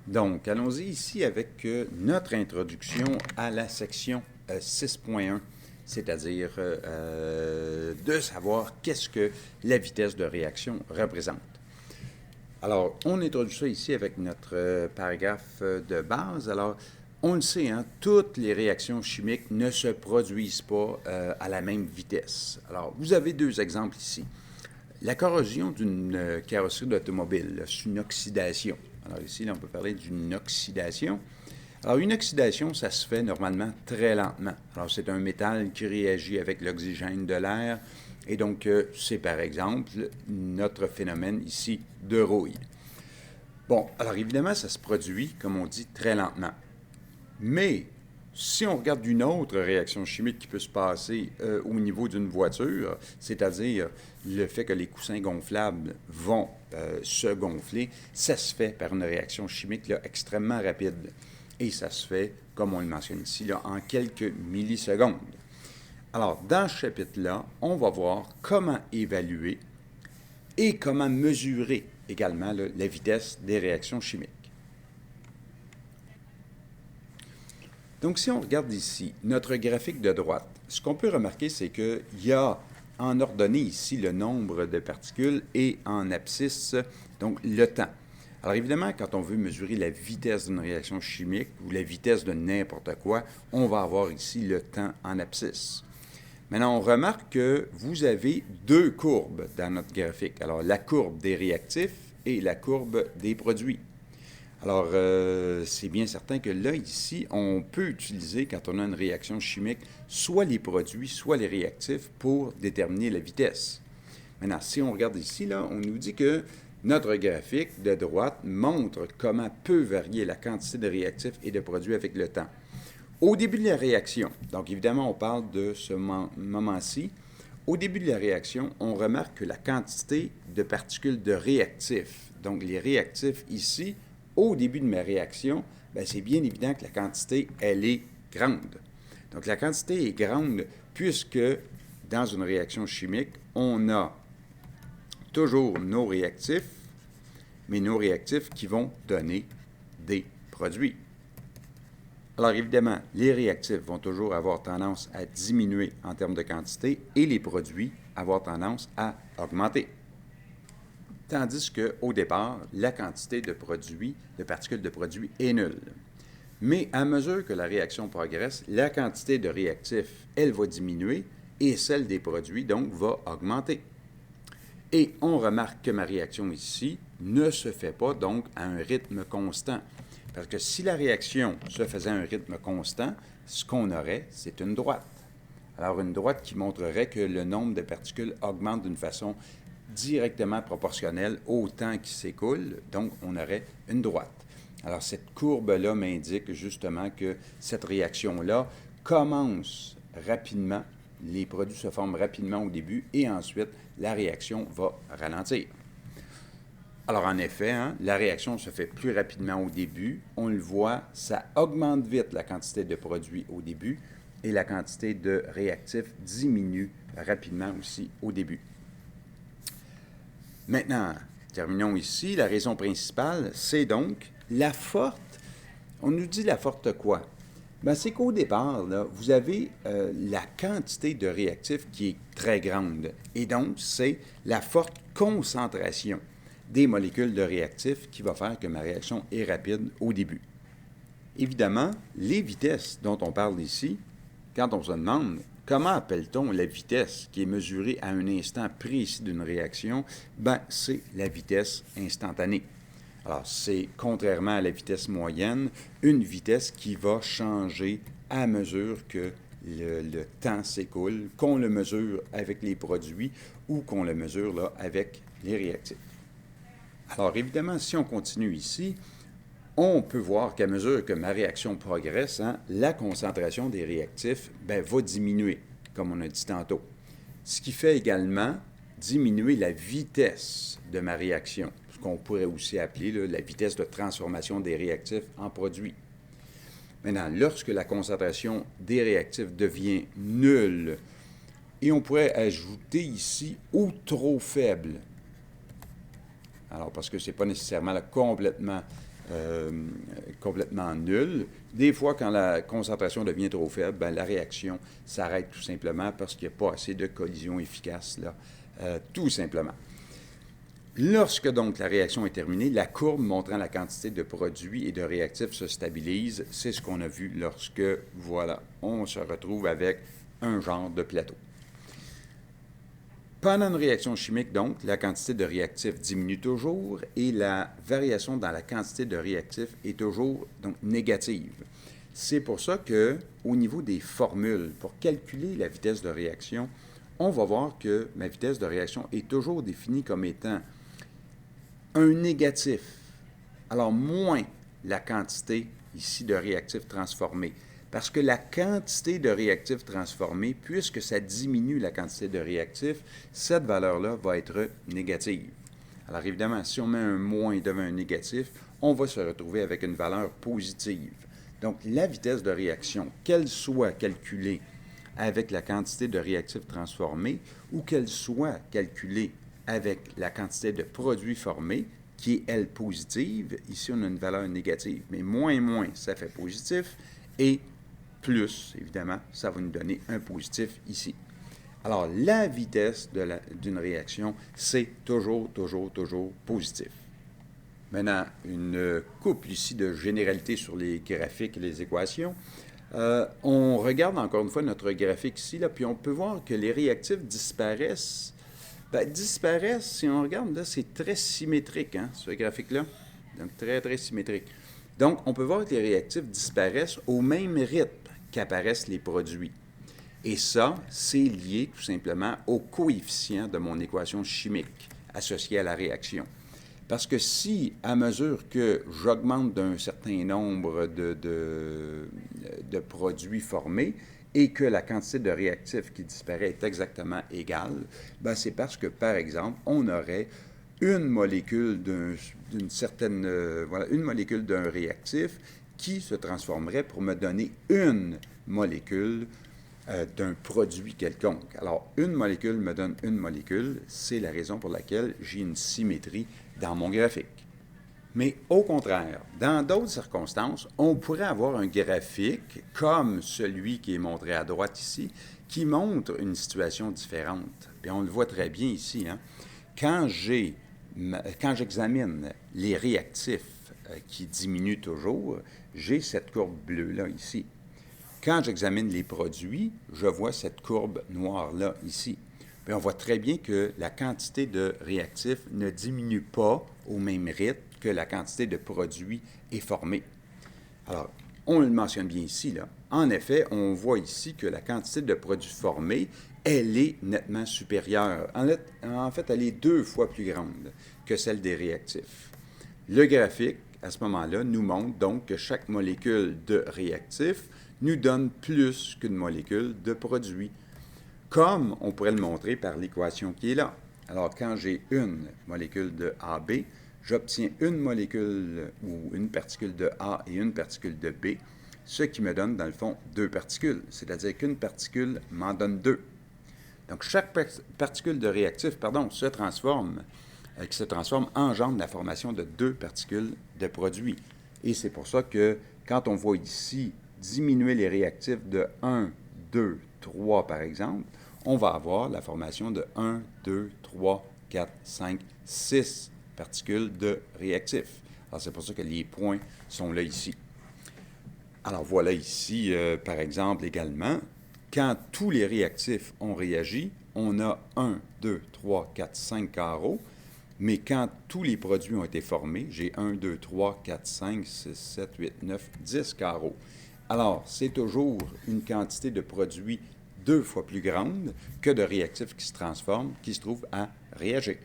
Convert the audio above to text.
Donc, allons-y ici avec notre introduction à la section 6.1, c'est-à-dire de savoir qu'est-ce que la vitesse de réaction représente. Alors, on introduit ça ici avec notre paragraphe de base. Alors, on le sait, hein, toutes les réactions chimiques ne se produisent pas à la même vitesse. Alors, vous avez deux exemples ici. La corrosion d'une carrosserie d'automobile, c'est une oxydation. Alors ici, là, on peut parler d'une oxydation. Alors, une oxydation, ça se fait normalement très lentement. Alors, c'est un métal qui réagit avec l'oxygène de l'air. Et donc, c'est par exemple notre phénomène ici de rouille. Bon, alors évidemment, ça se produit, comme on dit, très lentement. Mais si on regarde une autre réaction chimique qui peut se passer au niveau d'une voiture, c'est-à-dire le fait que les coussins gonflables vont se gonfler, ça se fait par une réaction chimique là, extrêmement rapide. Et ça se fait, comme on le mentionne ici, là, en quelques millisecondes. Alors, dans ce chapitre-là, on va voir comment évaluer et comment mesurer également là, la vitesse des réactions chimiques. Donc, si on regarde ici notre graphique de droite, ce qu'on peut remarquer, c'est qu'il y a en ordonnée ici le nombre de particules et en abscisse, donc le temps. Alors évidemment, quand on veut mesurer la vitesse d'une réaction chimique ou la vitesse de n'importe quoi, on va avoir ici le temps en abscisse. Maintenant, on remarque que vous avez deux courbes dans notre graphique. Alors, la courbe des réactifs et la courbe des produits. Alors, c'est bien certain que là, ici, on peut utiliser, quand on a une réaction chimique, soit les produits, soit les réactifs pour déterminer la vitesse. Maintenant, si on regarde ici, là, on nous dit que notre graphique de droite montre comment peut varier la quantité de réactifs et de produits avec le temps. Au début de la réaction, donc évidemment, on parle de ce moment-ci, au début de la réaction, on remarque que la quantité de particules de réactifs, donc les réactifs ici, au début de ma réaction, bien, c'est bien évident que la quantité, elle est grande. Donc, la quantité est grande puisque dans une réaction chimique, on a toujours nos réactifs, mais nos réactifs qui vont donner des produits. Alors, évidemment, les réactifs vont toujours avoir tendance à diminuer en termes de quantité et les produits avoir tendance à augmenter. Tandis qu'au départ, la quantité de produits, de particules de produits est nulle. Mais à mesure que la réaction progresse, la quantité de réactifs, elle va diminuer et celle des produits, donc, va augmenter. Et on remarque que ma réaction ici ne se fait pas, donc, à un rythme constant. Parce que si la réaction se faisait à un rythme constant, ce qu'on aurait, c'est une droite. Alors, une droite qui montrerait que le nombre de particules augmente d'une façon directement proportionnelle au temps qui s'écoule, donc on aurait une droite. Alors cette courbe-là m'indique justement que cette réaction-là commence rapidement, les produits se forment rapidement au début et ensuite la réaction va ralentir. Alors en effet, hein, la réaction se fait plus rapidement au début, on le voit, ça augmente vite la quantité de produits au début et la quantité de réactifs diminue rapidement aussi au début. Maintenant, terminons ici. La raison principale, c'est donc la forte. On nous dit la forte quoi? Bien, c'est qu'au départ, là, vous avez la quantité de réactifs qui est très grande. Et donc, c'est la forte concentration des molécules de réactifs qui va faire que ma réaction est rapide au début. Évidemment, les vitesses dont on parle ici, quand on se demande comment appelle-t-on la vitesse qui est mesurée à un instant précis d'une réaction, ben, c'est la vitesse instantanée. Alors, c'est, contrairement à la vitesse moyenne, une vitesse qui va changer à mesure que le temps s'écoule, qu'on le mesure avec les produits ou qu'on le mesure là, avec les réactifs. Alors, évidemment, si on continue ici, on peut voir qu'à mesure que ma réaction progresse, hein, la concentration des réactifs va diminuer, comme on a dit tantôt. Ce qui fait également diminuer la vitesse de ma réaction, ce qu'on pourrait aussi appeler là, la vitesse de transformation des réactifs en produits. Maintenant, lorsque la concentration des réactifs devient nulle, et on pourrait ajouter ici ou trop faible. Alors, parce que ce n'est pas nécessairement là, complètement complètement nulle. Des fois, quand la concentration devient trop faible, ben, la réaction s'arrête tout simplement parce qu'il n'y a pas assez de collision efficace, là, tout simplement. Lorsque donc la réaction est terminée, la courbe montrant la quantité de produits et de réactifs se stabilise. C'est ce qu'on a vu lorsque, voilà, on se retrouve avec un genre de plateau. Pendant une réaction chimique, donc, la quantité de réactifs diminue toujours et la variation dans la quantité de réactifs est toujours donc, négative. C'est pour ça qu'au niveau des formules, pour calculer la vitesse de réaction, on va voir que ma vitesse de réaction est toujours définie comme étant un négatif. Alors, moins la quantité ici de réactifs transformés. Parce que la quantité de réactifs transformés, puisque ça diminue la quantité de réactifs, cette valeur-là va être négative. Alors évidemment, si on met un moins devant un négatif, on va se retrouver avec une valeur positive. Donc la vitesse de réaction, qu'elle soit calculée avec la quantité de réactifs transformés ou qu'elle soit calculée avec la quantité de produits formés, qui est, elle, positive, ici on a une valeur négative, mais moins, ça fait positif, et plus, évidemment, ça va nous donner un positif ici. Alors, la vitesse d'une réaction, c'est toujours positif. Maintenant, une couple ici de généralité sur les graphiques et les équations. On regarde encore une fois notre graphique ici, là, puis on peut voir que les réactifs disparaissent. Bien, disparaissent, si on regarde, là, c'est très symétrique, hein, ce graphique-là. Donc, très symétrique. Donc, on peut voir que les réactifs disparaissent au même rythme qu'apparaissent les produits. Et ça, c'est lié tout simplement au coefficient de mon équation chimique associée à la réaction. Parce que si, à mesure que j'augmente d'un certain nombre de produits formés et que la quantité de réactifs qui disparaît est exactement égale, ben c'est parce que, par exemple, on aurait une molécule d'une certaine, une molécule d'un réactif qui se transformerait pour me donner une molécule d'un produit quelconque. Alors, une molécule me donne une molécule, c'est la raison pour laquelle j'ai une symétrie dans mon graphique. Mais au contraire, dans d'autres circonstances, on pourrait avoir un graphique comme celui qui est montré à droite ici, qui montre une situation différente. Et on le voit très bien ici, hein? Quand j'examine les réactifs qui diminuent toujours, j'ai cette courbe bleue-là ici. Quand j'examine les produits, je vois cette courbe noire-là ici. Puis on voit très bien que la quantité de réactifs ne diminue pas au même rythme que la quantité de produits est formée. Alors, on le mentionne bien ici, là. En effet, on voit ici que la quantité de produits formés, elle est nettement supérieure. En fait, elle est 2 fois plus grande que celle des réactifs. Le graphique, à ce moment-là, nous montre donc que chaque molécule de réactif nous donne plus qu'une molécule de produit, comme on pourrait le montrer par l'équation qui est là. Alors, quand j'ai une molécule de AB, j'obtiens une molécule ou une particule de A et une particule de B, ce qui me donne, dans le fond, 2 particules. C'est-à-dire qu'une particule m'en donne 2. Donc, chaque particule de réactif, se transforme engendre la formation de 2 particules de produit. Et c'est pour ça que, quand on voit ici diminuer les réactifs de 1, 2, 3, par exemple, on va avoir la formation de 1, 2, 3, 4, 5, 6 particules de réactifs. Alors, c'est pour ça que les points sont là ici. Alors, voilà ici, par exemple, également, quand tous les réactifs ont réagi, on a 1, 2, 3, 4, 5 carreaux, mais quand tous les produits ont été formés, j'ai 1, 2, 3, 4, 5, 6, 7, 8, 9, 10 carreaux. Alors, c'est toujours une quantité de produits 2 fois plus grande que de réactifs qui se transforment, qui se trouvent à réagir.